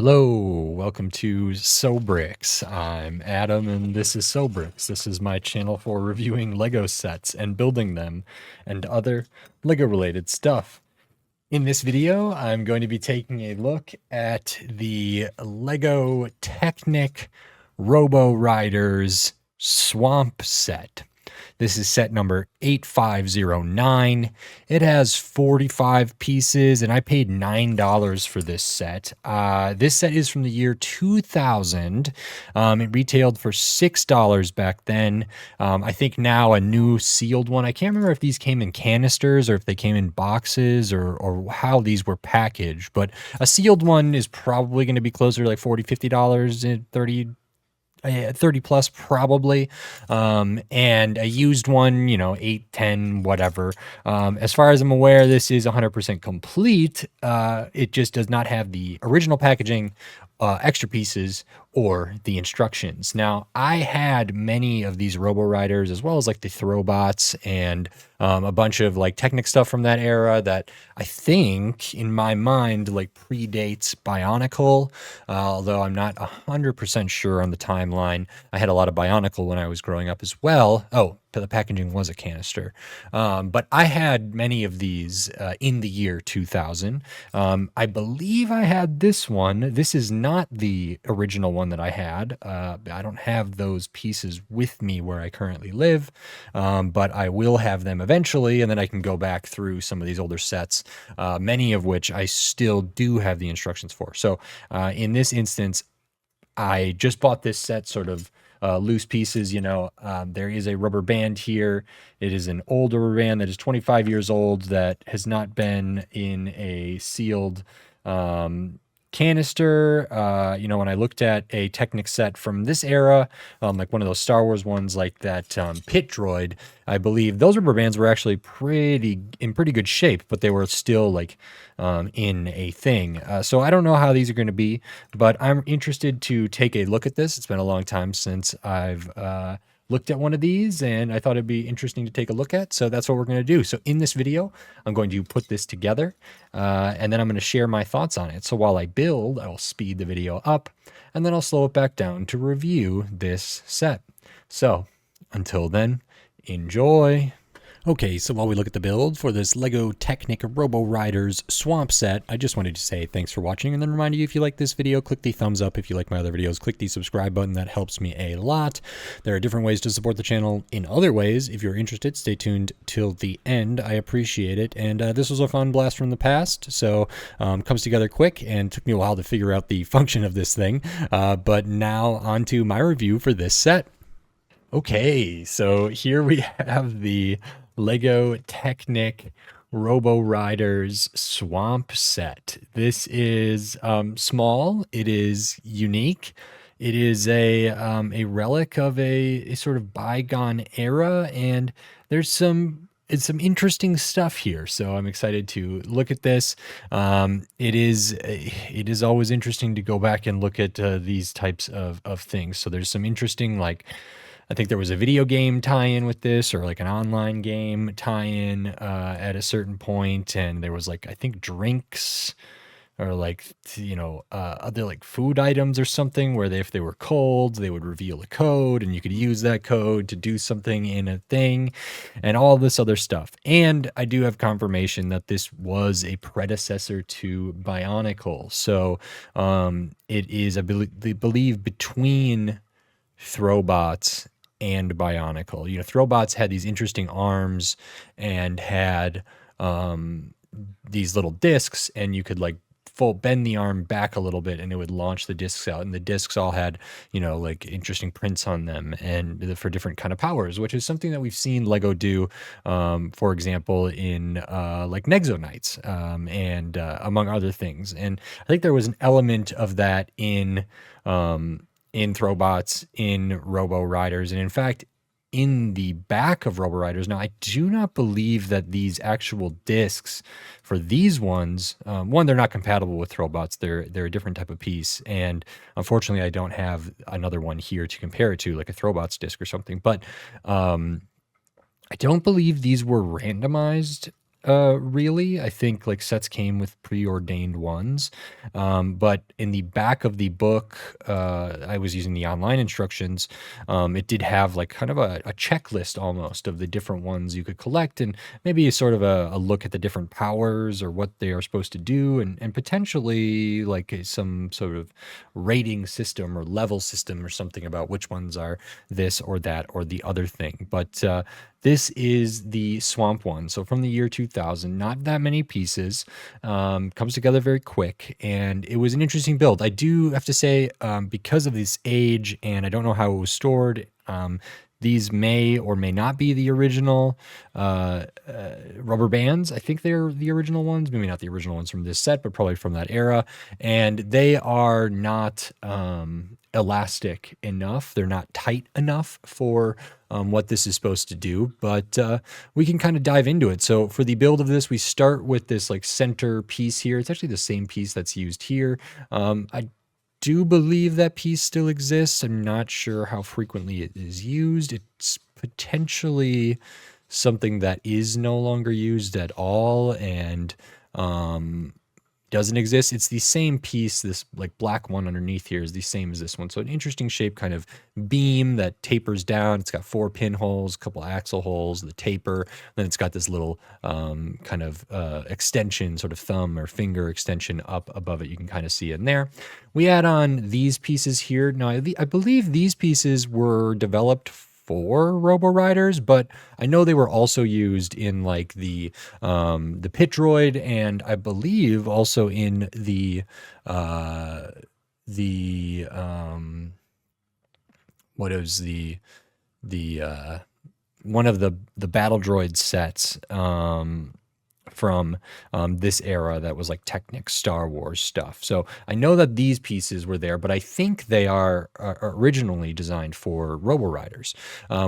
Hello, welcome to SoBricks. I'm Adam and this is SoBricks. This is my channel for reviewing Lego sets and building them and other Lego related stuff. In this video, I'm going to be taking a look at the Lego Technic RoboRiders Swamp set. This is set number 8509. It has 45 pieces, and I paid $9 for this set. This set is from the year 2000. It retailed for $6 back then. I think now a new sealed one. I can't remember if these came in canisters or if they came in boxes or how these were packaged, but a sealed one is probably going to be closer to like $40, $50, 30 plus probably, and a used one, 8, 10, whatever. As far as I'm aware, this is 100% complete. It just does not have the original packaging, extra pieces, or the instructions. Now, I had many of these RoboRiders as well as like the Throwbots and a bunch of like Technic stuff from that era that I think in my mind like predates Bionicle, although I'm not 100% sure on the timeline. I had a lot of Bionicle when I was growing up as well. Oh, the packaging was a canister. But I had many of these in the year 2000. I believe I had this one. This is not the original one that I had. I don't have those pieces with me where I currently live, but I will have them eventually, and then I can go back through some of these older sets, many of which I still do have the instructions for. So in this instance, I just bought this set sort of loose pieces. There is a rubber band here. It is an old rubber band that is 25 years old that has not been in a sealed canister. When I looked at a Technic set from this era, like one of those Star Wars ones, like that Pit Droid, I believe those rubber bands were actually in pretty good shape, but they were still like in a thing. So I don't know how these are going to be, but I'm interested to take a look at this. It's been a long time since I've looked at one of these, and I thought it'd be interesting to take a look at. So that's what we're going to do. So in this video, I'm going to put this together, and then I'm going to share my thoughts on it. So while I build, I'll speed the video up, and then I'll slow it back down to review this set. So until then, enjoy. Okay, so while we look at the build for this Lego Technic RoboRiders Swamp set, I just wanted to say thanks for watching, and then remind you, if you like this video, click the thumbs up. If you like my other videos, click the subscribe button. That helps me a lot. There are different ways to support the channel in other ways. If you're interested, stay tuned till the end. I appreciate it. And this was a fun blast from the past, so comes together quick, and took me a while to figure out the function of this thing. But now on to my review for this set. Okay, so here we have the Lego Technic RoboRiders Swamp set. This is small. It is unique. It is a relic of a sort of bygone era, and there's some interesting stuff here. So I'm excited to look at this. It is always interesting to go back and look at these types of things. So there's some interesting, like, I think there was a video game tie-in with this, or like an online game tie-in at a certain point, and there was like, I think, drinks or like, other like food items or something where if they were cold, they would reveal a code, and you could use that code to do something in a thing, and all this other stuff. And I do have confirmation that this was a predecessor to Bionicle. So it is, I believe, between Throwbots and Bionicle. Throwbots had these interesting arms and had these little discs, and you could like bend the arm back a little bit and it would launch the discs out, and the discs all had like interesting prints on them and for different kind of powers, which is something that we've seen Lego do, for example, in like Nexo Knights, and among other things. And I think there was an element of that in Throwbots, in RoboRiders, and in fact, in the back of RoboRiders. Now, I do not believe that these actual discs for these ones, one, they're not compatible with Throwbots. They're a different type of piece, and unfortunately, I don't have another one here to compare it to, like a Throwbots disc or something. But I don't believe these were randomized really. I think like sets came with preordained ones. But in the back of the book, I was using the online instructions. It did have like kind of a checklist almost of the different ones you could collect, and maybe sort of a look at the different powers or what they are supposed to do, and potentially like some sort of rating system or level system or something about which ones are this or that or the other thing. But this is the Swamp one. So from the year 2000, not that many pieces. Comes together very quick, and it was an interesting build. I do have to say, because of this age, and I don't know how it was stored, these may or may not be the original rubber bands. I think they're the original ones, maybe not the original ones from this set, but probably from that era. And they are not elastic enough. They're not tight enough for what this is supposed to do, but we can kind of dive into it. So for the build of this, we start with this like center piece here. It's actually the same piece that's used here. I do believe that piece still exists. I'm not sure how frequently it is used. It's potentially something that is no longer used at all, and doesn't exist. It's the same piece. This like black one underneath here is the same as this one. So an interesting shape kind of beam that tapers down. It's got 4 pinholes, a couple axle holes, the taper. Then it's got this little kind of extension, sort of thumb or finger extension up above it. You can kind of see in there. We add on these pieces here. Now, I believe these pieces were developed for RoboRiders, but I know they were also used in like the pit droid, and I believe also in the what is the one of the battle droid sets from this era that was like Technic Star Wars stuff. So I know that these pieces were there, but I think they are originally designed for RoboRiders,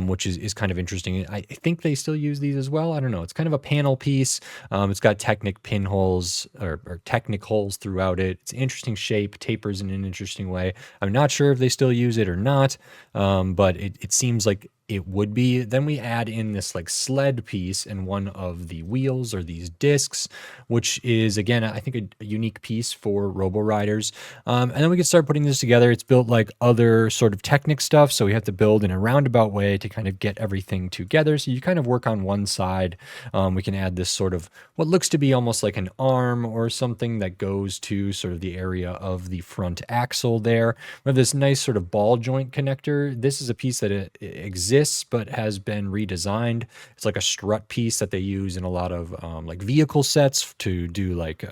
which is kind of interesting. I think they still use these as well. I don't know. It's kind of a panel piece. It's got Technic pinholes or Technic holes throughout it. It's an interesting shape, tapers in an interesting way. I'm not sure if they still use it or not, but it seems like it would be. Then we add in this like sled piece and one of the wheels or these discs, which is again, I think a unique piece for RoboRiders. And then we can start putting this together. It's built like other sort of Technic stuff. So we have to build in a roundabout way to kind of get everything together. So you kind of work on one side. We can add this sort of what looks to be almost like an arm or something that goes to sort of the area of the front axle there. We have this nice sort of ball joint connector. This is a piece that it exists but has been redesigned. It's like a strut piece that they use in a lot of like vehicle sets to do like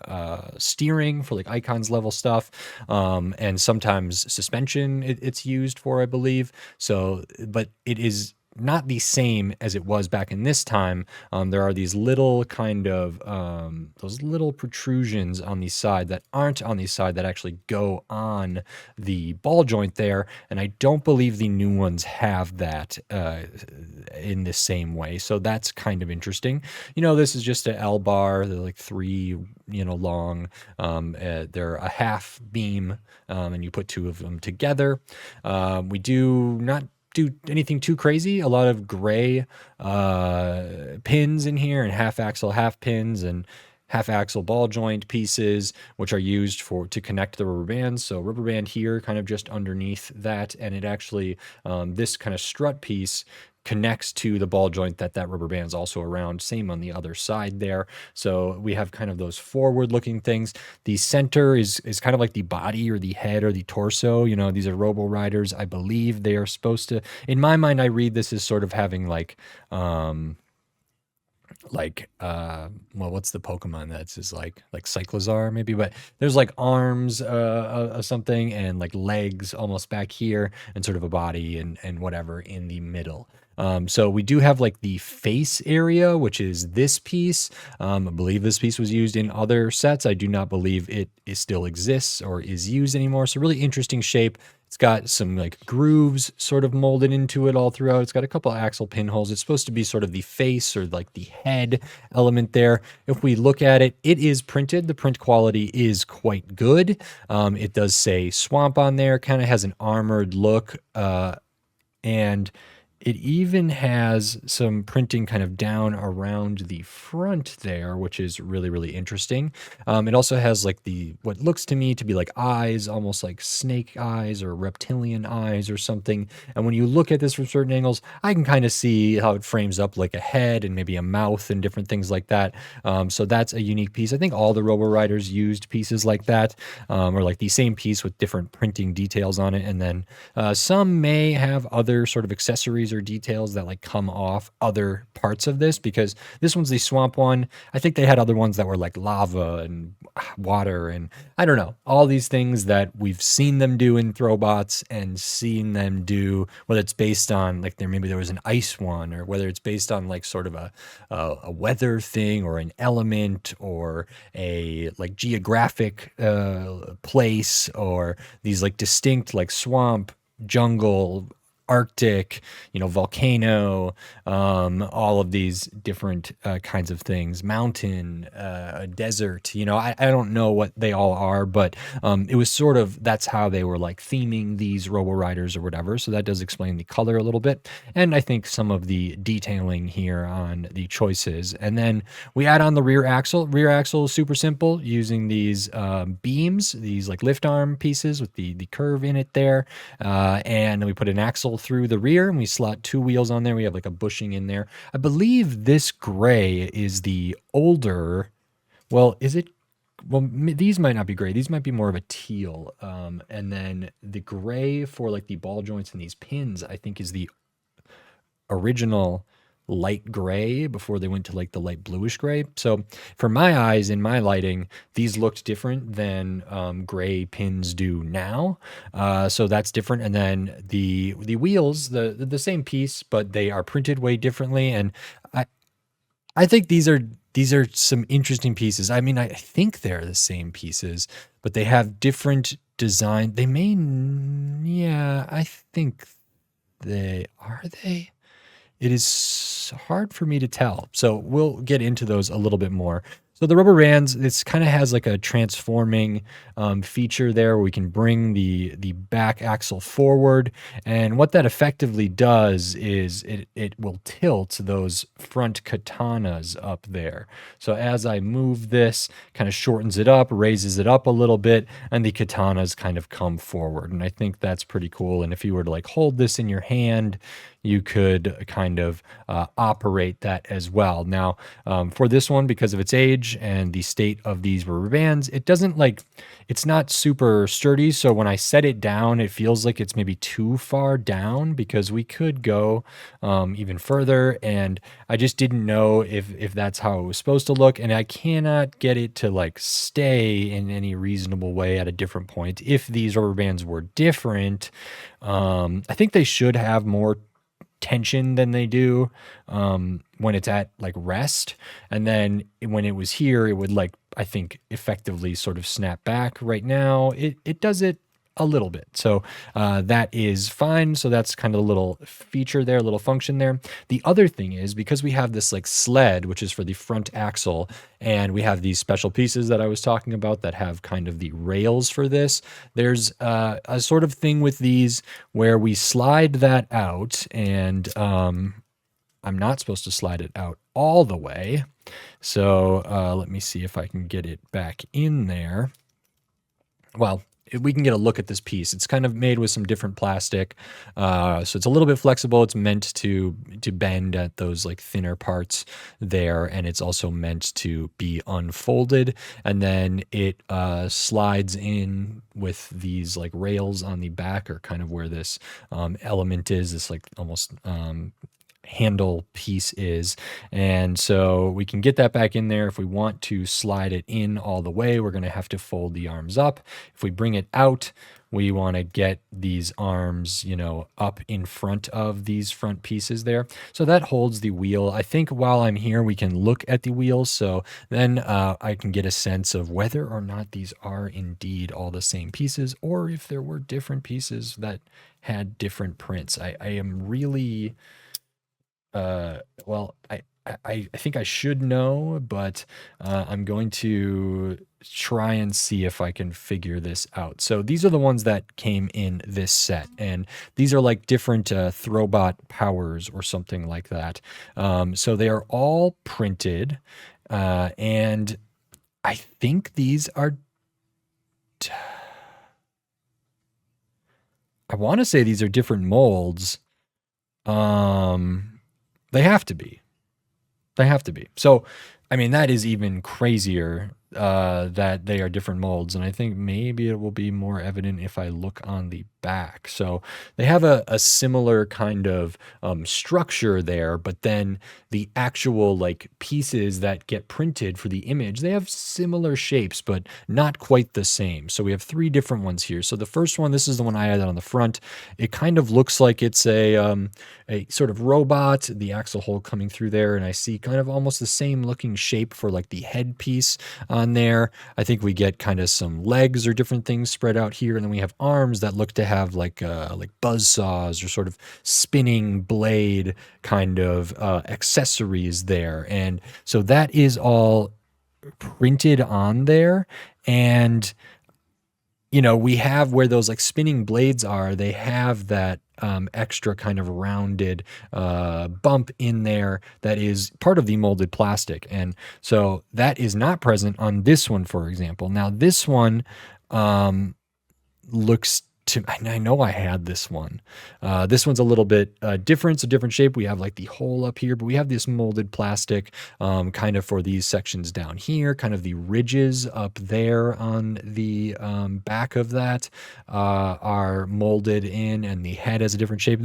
steering for like icons level stuff, and sometimes suspension it's used for, I believe. So, but it is not the same as it was back in this time. There are these little kind of those little protrusions on the side that aren't on the side that actually go on the ball joint there, and I don't believe the new ones have that in the same way. So that's kind of interesting. This is just an L bar. They're like 3 long. They're a half beam, and you put 2 of them together. We do not do anything too crazy. A lot of gray pins in here, and half axle half pins, and half axle ball joint pieces, which are used to connect the rubber bands. So rubber band here kind of just underneath that, and it actually this kind of strut piece connects to the ball joint that rubber band's also around. Same on the other side there. So we have kind of those forward looking things. The center is kind of like the body or the head or the torso. These are RoboRiders. I believe they are supposed to, in my mind, I read this as sort of having like what's the Pokemon that's just like Cyclizar maybe, but there's like arms of something and like legs almost back here and sort of a body and whatever in the middle. So we do have like the face area, which is this piece. I believe this piece was used in other sets. I do not believe it still exists or is used anymore. So really interesting shape. It's got some like grooves sort of molded into it all throughout. It's got a couple of axle pinholes. It's supposed to be sort of the face or like the head element there. If we look at it, it is printed. The print quality is quite good. It does say Swamp on there, kind of has an armored look, and it even has some printing kind of down around the front there, which is really, really interesting. It also has like what looks to me to be like eyes, almost like snake eyes or reptilian eyes or something. And when you look at this from certain angles, I can kind of see how it frames up like a head and maybe a mouth and different things like that. So that's a unique piece. I think all the RoboRiders used pieces like that, or like the same piece with different printing details on it. And then some may have other sort of accessories or details that like come off other parts of this, because this one's the swamp one. I think they had other ones that were like lava and water and I don't know, all these things that we've seen them do in Throwbots and seen them do, whether it's based on like maybe there was an ice one, or whether it's based on like sort of a weather thing or an element or a like geographic place, or these like distinct like swamp, jungle, Arctic, volcano, all of these different kinds of things, mountain, desert, I don't know what they all are, but it was sort of, that's how they were like theming these RoboRiders or whatever. So that does explain the color a little bit. And I think some of the detailing here on the choices. And then we add on the rear axle. Rear axle is super simple, using these beams, these like lift arm pieces with the curve in it there. And then we put an axle through the rear and we slot 2 wheels on there. We have like a bushing in there. I believe this gray is the older, well, is it? Well, these might not be gray. These might be more of a teal. And then the gray for like the ball joints and these pins, I think is the original light gray before they went to like the light bluish gray. So for my eyes, in my lighting, these looked different than gray pins do now. So that's different. And then the wheels, the same piece, but they are printed way differently. And I think these are some interesting pieces. I mean, I think they're the same pieces, but they have different design. They may, yeah, I think they are they. It is hard for me to tell. So we'll get into those a little bit more. So the rubber bands, this kind of has like a transforming feature there where we can bring the back axle forward. And what that effectively does is it will tilt those front katanas up there. So as I move this, kind of shortens it up, raises it up a little bit, and the katanas kind of come forward. And I think that's pretty cool. And if you were to like hold this in your hand, you could kind of operate that as well. Now, for this one, because of its age and the state of these rubber bands, it doesn't like, it's not super sturdy. So when I set it down, it feels like it's maybe too far down, because we could go even further. And I just didn't know if that's how it was supposed to look. And I cannot get it to like stay in any reasonable way at a different point. If these rubber bands were different, I think they should have more tension than they do when it's at like rest, and then when it was here it would like, I think, effectively sort of snap back. Right now it does it a little bit, so that is fine. So that's kind of a little feature there, a little function there. The other thing is, because we have this like sled, which is for the front axle, and we have these special pieces that I was talking about that have kind of the rails for this, there's a sort of thing with these where we slide that out, and I'm not supposed to slide it out all the way. So let me see if I can get it back in there. Well, we can get a look at this piece. It's kind of made with some different plastic, so it's a little bit flexible. It's meant to bend at those like thinner parts there, and it's also meant to be unfolded, and then it slides in with these like rails on the back, or kind of where this element is, this like almost handle piece is. And so we can get that back in there. If we want to slide it in all the way, we're going to have to fold the arms up. If we bring it out, we want to get these arms, up in front of these front pieces there. So that holds the wheel. I think while I'm here, we can look at the wheels. So then I can get a sense of whether or not these are indeed all the same pieces, or if there were different pieces that had different prints. I am really... well, I think I should know, but I'm going to try and see if I can figure this out. So these are the ones that came in this set, and these are like different Throwbot powers or something like that. So they are all printed, and I think these are. I want to say these are different molds. They have to be. They have to be. So, I mean, that is even crazier that they are different molds. And I think maybe it will be more evident if I look on the back. So they have a similar kind of structure there, but then the actual like pieces that get printed for the image, they have similar shapes, but not quite the same. So we have three different ones here. So the first one, this is the one I had on the front. It kind of looks like it's a sort of robot, the axle hole coming through there. And I see kind of almost the same looking shape for like the head piece on there. I think we get kind of some legs or different things spread out here. And then we have arms that look to have like buzz saws or sort of spinning blade kind of accessories there. And so that is all printed on there. And we have where those like spinning blades are, they have that extra kind of rounded bump in there that is part of the molded plastic. And so that is not present on this one, for example. Now, this one looks to, I know I had this one. This one's a little bit different. It's a different shape. We have like the hole up here, but we have this molded plastic kind of for these sections down here, kind of the ridges up there on the back of that are molded in, and the head has a different shape.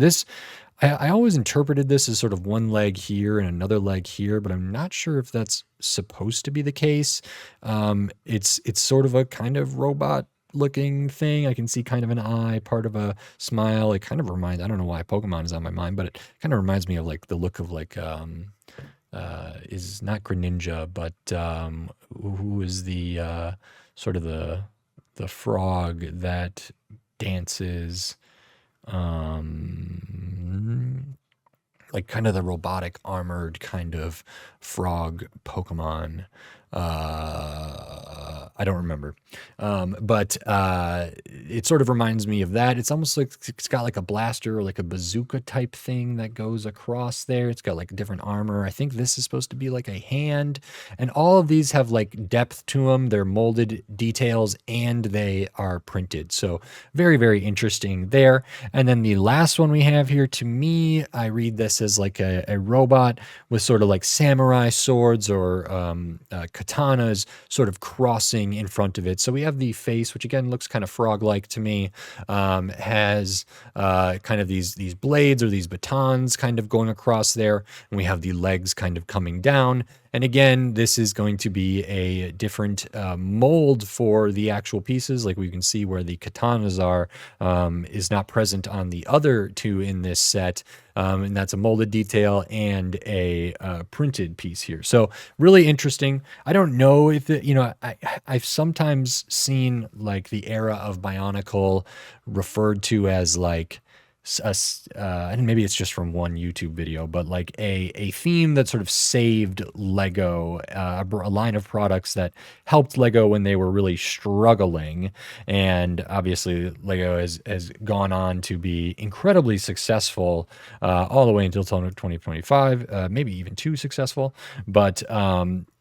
I always interpreted this as sort of one leg here and another leg here, but I'm not sure if that's supposed to be the case. It's sort of a kind of robot looking thing. I can see kind of an eye, part of a smile. It kind of reminds, I don't know why Pokemon is on my mind, but it kind of reminds me of like the look of like is not Greninja, but who is the sort of the frog that dances, like kind of the robotic armored kind of frog Pokemon. I don't remember. But it sort of reminds me of that. It's almost like it's got like a blaster or like a bazooka type thing that goes across there. It's got like different armor. I think this is supposed to be like a hand. And all of these have like depth to them. They're molded details and they are printed. So very, very interesting there. And then the last one we have here, to me, I read this as like a robot with sort of like samurai swords or katanas sort of crossing in front of it. So we have the face, which again looks kind of frog-like to me, has kind of these blades or these batons kind of going across there, and we have the legs kind of coming down. And again, this is going to be a different mold for the actual pieces. Like we can see where the katanas are is not present on the other two in this set. And that's a molded detail and a printed piece here. So really interesting. I don't know if I've sometimes seen like the era of Bionicle referred to as like and maybe it's just from one YouTube video, but like a theme that sort of saved Lego, a line of products that helped Lego when they were really struggling. And obviously Lego has gone on to be incredibly successful all the way until 2025, maybe even too successful. But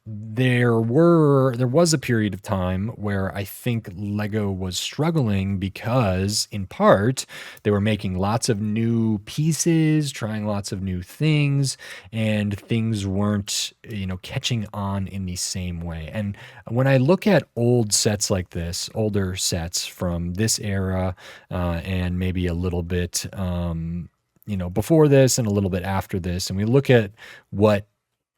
there was a period of time where I think Lego was struggling because, in part, they were making lots of new pieces, trying lots of new things, and things weren't, catching on in the same way. And when I look at old sets like this, older sets from this era, and maybe a little bit, before this and a little bit after this, and we look at what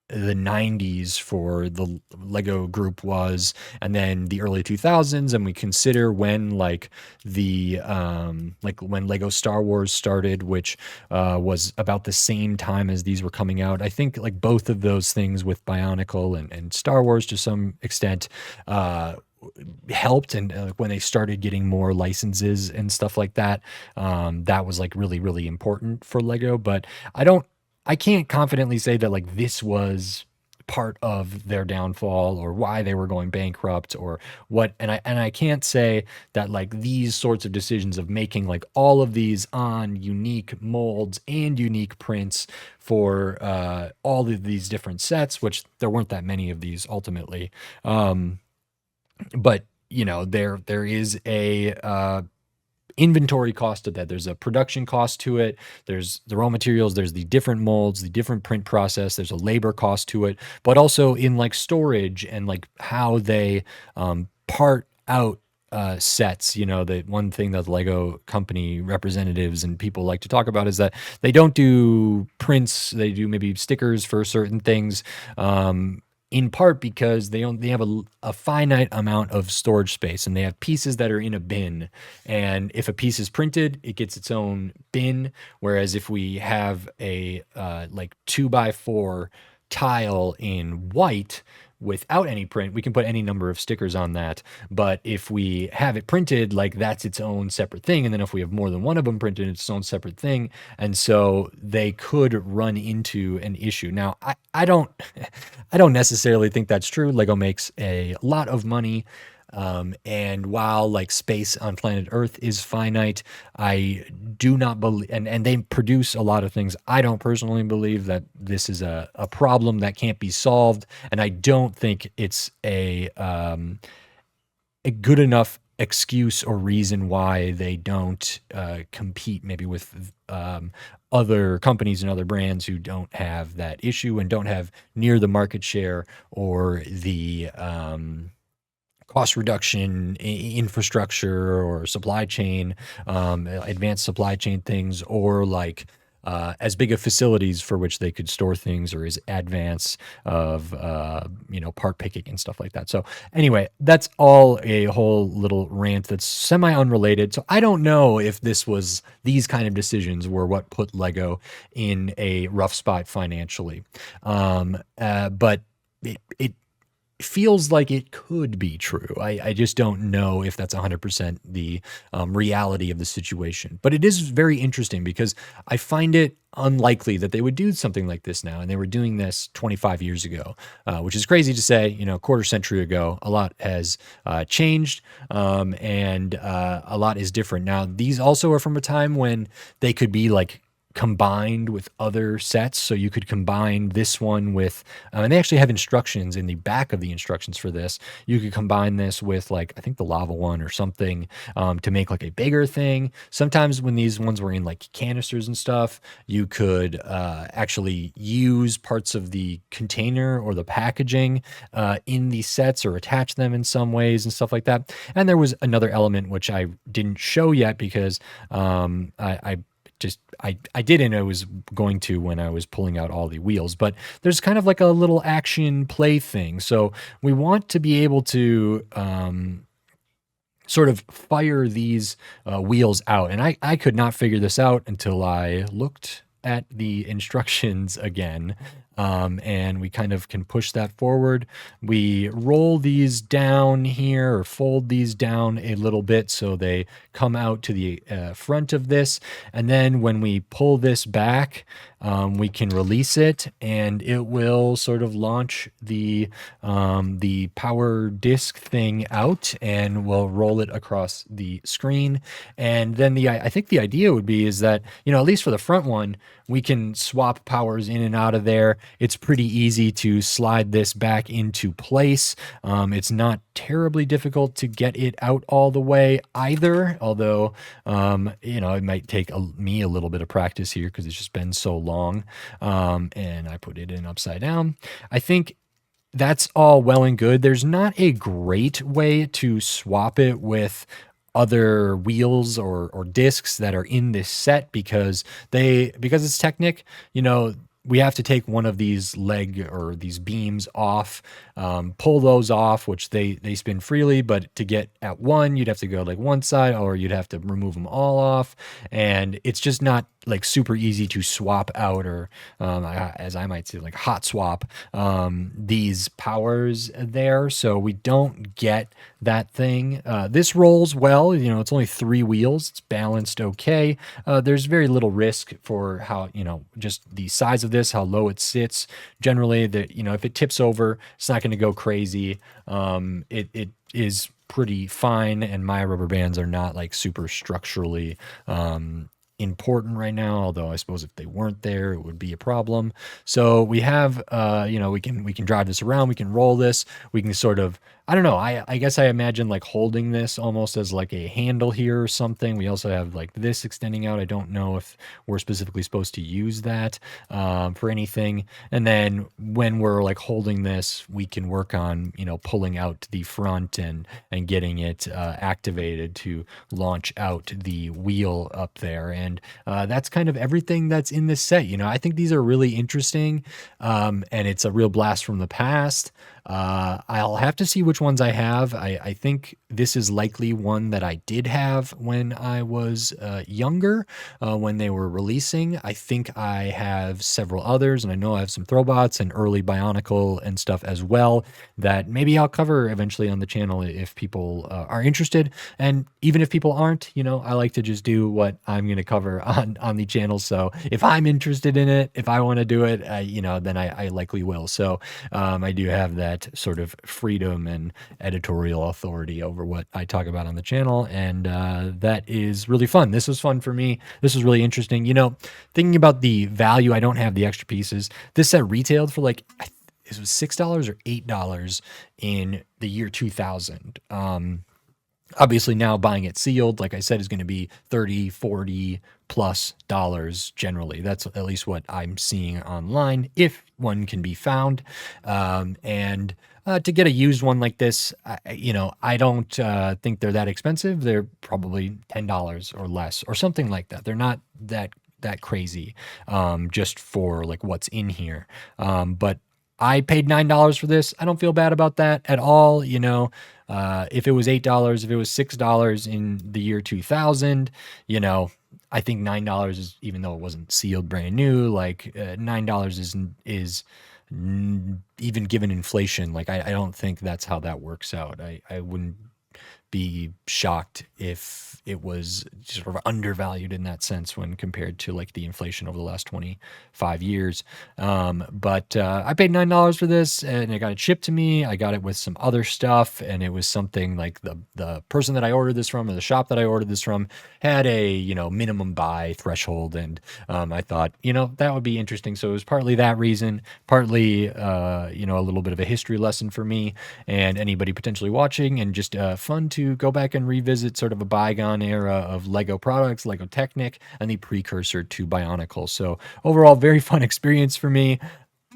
the 90s for the Lego group was, and then the early 2000s, and we consider when like the when Lego Star Wars started, which was about the same time as these were coming out. I think like both of those things with Bionicle and Star Wars to some extent helped, and when they started getting more licenses and stuff like that, that was like really, really important for Lego. But I can't confidently say that like this was part of their downfall or why they were going bankrupt or what. And I can't say that like these sorts of decisions of making like all of these on unique molds and unique prints for all of these different sets, which there weren't that many of these ultimately. But you know, there is a inventory cost to that. There's a production cost to it. There's the raw materials. There's the different molds, the different print process. There's a labor cost to it, but also in like storage and like how they part out sets. You know, the one thing that the Lego company representatives and people like to talk about is that they don't do prints. They do maybe stickers for certain things. In part because they have a finite amount of storage space and they have pieces that are in a bin. And if a piece is printed, it gets its own bin. Whereas if we have a like 2x4 tile in white without any print, we can put any number of stickers on that. But if we have it printed, like that's its own separate thing. And then if we have more than one of them printed, it's its own separate thing. And so they could run into an issue. Now, I don't I don't necessarily think that's true. Lego makes a lot of money. And while like space on planet Earth is finite, I do not believe, and they produce a lot of things. I don't personally believe that this is a problem that can't be solved. And I don't think it's a good enough excuse or reason why they don't compete maybe with other companies and other brands who don't have that issue and don't have near the market share or the cost reduction infrastructure or supply chain, advanced supply chain things, or like as big of facilities for which they could store things, or as advanced of part picking and stuff like that. So anyway, that's all a whole little rant that's semi unrelated. So I don't know if these kind of decisions were what put Lego in a rough spot financially, but it feels like it could be true. I just don't know if that's 100% the reality of the situation. But it is very interesting because I find it unlikely that they would do something like this now. And they were doing this 25 years ago, which is crazy to say, a quarter century ago. A lot has changed and a lot is different. Now, these also are from a time when they could be like combined with other sets. So you could combine this one with, and they actually have instructions in the back of the instructions for this. You could combine this with like, I think the lava one or something to make like a bigger thing. Sometimes when these ones were in like canisters and stuff, you could actually use parts of the container or the packaging in these sets or attach them in some ways and stuff like that. And there was another element which I didn't show yet because I didn't. I was going to when I was pulling out all the wheels, but there's kind of like a little action play thing. So we want to be able to sort of fire these wheels out. And I could not figure this out until I looked at the instructions again. And we kind of can push that forward. We roll these down here or fold these down a little bit so they come out to the front of this. And then when we pull this back, we can release it and it will sort of launch the power disc thing out and we'll roll it across the screen. And then I think the idea would be is that, at least for the front one, we can swap powers in and out of there. It's pretty easy to slide this back into place. It's not terribly difficult to get it out all the way either, although, it might take me a little bit of practice here because it's just been so long. And I put it in upside down. I think that's all well and good. There's not a great way to swap it with other wheels or discs that are in this set because it's Technic, we have to take one of these leg or these beams off, pull those off, which they spin freely, but to get at one, you'd have to go like one side or you'd have to remove them all off. And it's just not like super easy to swap out, or as I might say, like hot swap these powers there, so we don't get that thing. This rolls well, you know, it's only 3 wheels, it's balanced okay. There's very little risk for how, you know, just the size of this, how low it sits. Generally, that, you know, if it tips over, it's not going to go crazy. It is pretty fine, and my rubber bands are not like super structurally important right now, although I suppose if they weren't there it would be a problem. So we have you know, we can drive this around, we can roll this, we can sort of, I don't know, I guess I imagine like holding this almost as like a handle here or something. We also have like this extending out. I don't know if we're specifically supposed to use that for anything. And then when we're like holding this, we can work on, you know, pulling out the front and getting it activated to launch out the wheel up there. And that's kind of everything that's in this set. You know, I think these are really interesting, and it's a real blast from the past. I'll have to see which ones I have. I think this is likely one that I did have when I was younger, when they were releasing. I think I have several others, and I know I have some Throwbots and early Bionicle and stuff as well that maybe I'll cover eventually on the channel if people are interested. And even if people aren't, you know, I like to just do what I'm going to cover on the channel. So if I'm interested in it, if I want to do it, you know, then I likely will. So I do have that sort of freedom and editorial authority over what I talk about on the channel, and that is really fun. This was fun for me. This was really interesting. You know, thinking about the value, I don't have the extra pieces. This set retailed for like, it was $6 or $8 in the year 2000. Obviously now buying it sealed, like I said, is going to be 30, 40 plus dollars generally. That's at least what I'm seeing online, if one can be found. And to get a used one like this, you know, I don't think they're that expensive. They're probably $10 or less or something like that. They're not that crazy just for like what's in here. But I paid $9 for this. I don't feel bad about that at all. You know, if it was $8, if it was $6 in the year 2000, you know, I think $9 is, even though it wasn't sealed brand new, like $9 is even given inflation. Like I don't think that's how that works out. I wouldn't be shocked if it was sort of undervalued in that sense when compared to like the inflation over the last 25 years. But I paid $9 for this, and it got it shipped to me. I got it with some other stuff, and it was something like the person that I ordered this from, or the shop that I ordered this from, had a, you know, minimum buy threshold, and I thought, you know, that would be interesting. So it was partly that reason, partly you know, a little bit of a history lesson for me and anybody potentially watching, and just fun to go back and revisit sort of a bygone era of Lego products, Lego Technic, and the precursor to Bionicle. So overall, very fun experience for me.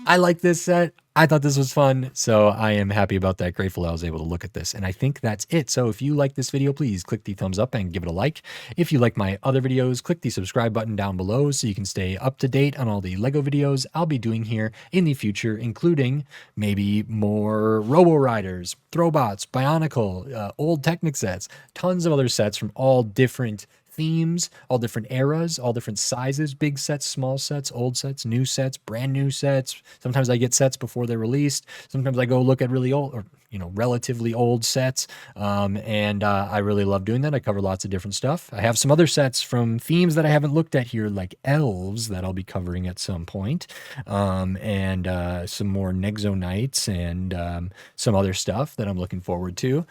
I like this set. I thought this was fun, so I am happy about that. Grateful I was able to look at this, and I think that's it. So if you like this video, please click the thumbs up and give it a like. If you like my other videos, click the subscribe button down below so you can stay up to date on all the Lego videos I'll be doing here in the future, including maybe more RoboRiders, Throwbots, Bionicle, old Technic sets, tons of other sets from all different themes, all different eras, all different sizes, big sets, small sets, old sets, new sets, brand new sets. Sometimes I get sets before they're released. Sometimes I go look at really old, or, you know, relatively old sets. And I really love doing that. I cover lots of different stuff. I have some other sets from themes that I haven't looked at here, like elves, that I'll be covering at some point. And some more Nexo Knights, and some other stuff that I'm looking forward to.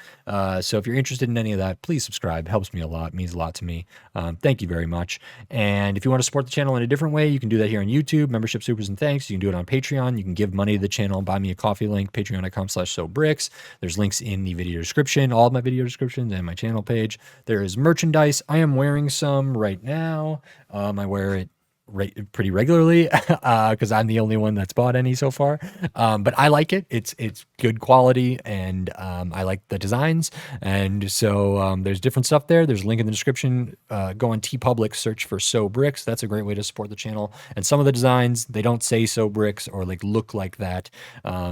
So if you're interested in any of that, please subscribe. Helps me a lot. Means a lot to me. Thank you very much. And if you want to support the channel in a different way, you can do that here on YouTube, membership, supers, and thanks. You can do it on Patreon. You can give money to the channel, buy me a coffee link, patreon.com/SoBricks. There's links in the video description, all of my video descriptions, and my channel page. There is merchandise. I am wearing some right now. I wear it pretty regularly because I'm the only one that's bought any so far. But I like it. It's good quality, and I like the designs. And so there's different stuff there. There's a link in the description. Go on TeePublic, search for SoBricks. That's a great way to support the channel. And some of the designs, they don't say SoBricks or like look like that.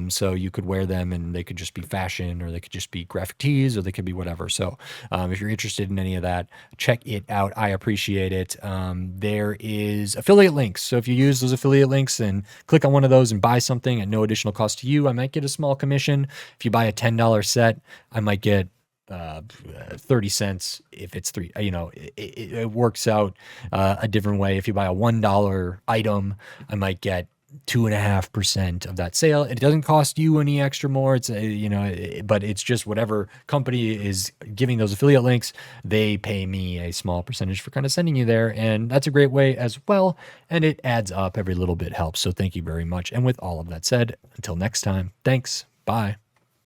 So you could wear them and they could just be fashion, or they could just be graphic tees, or they could be whatever. So if you're interested in any of that, check it out. I appreciate it. There is affiliate links. So if you use those affiliate links and click on one of those and buy something at no additional cost to you, I might get a small commission. If you buy a $10 set, I might get 30 cents if it's three. It works out a different way. If you buy a $1 item, I might get 2.5% of that sale. It doesn't cost you any extra more. It's but it's just whatever company is giving those affiliate links, they pay me a small percentage for kind of sending you there, and that's a great way as well. And it adds up. Every little bit helps. So thank you very much. And with all of that said, until next time, thanks. Bye.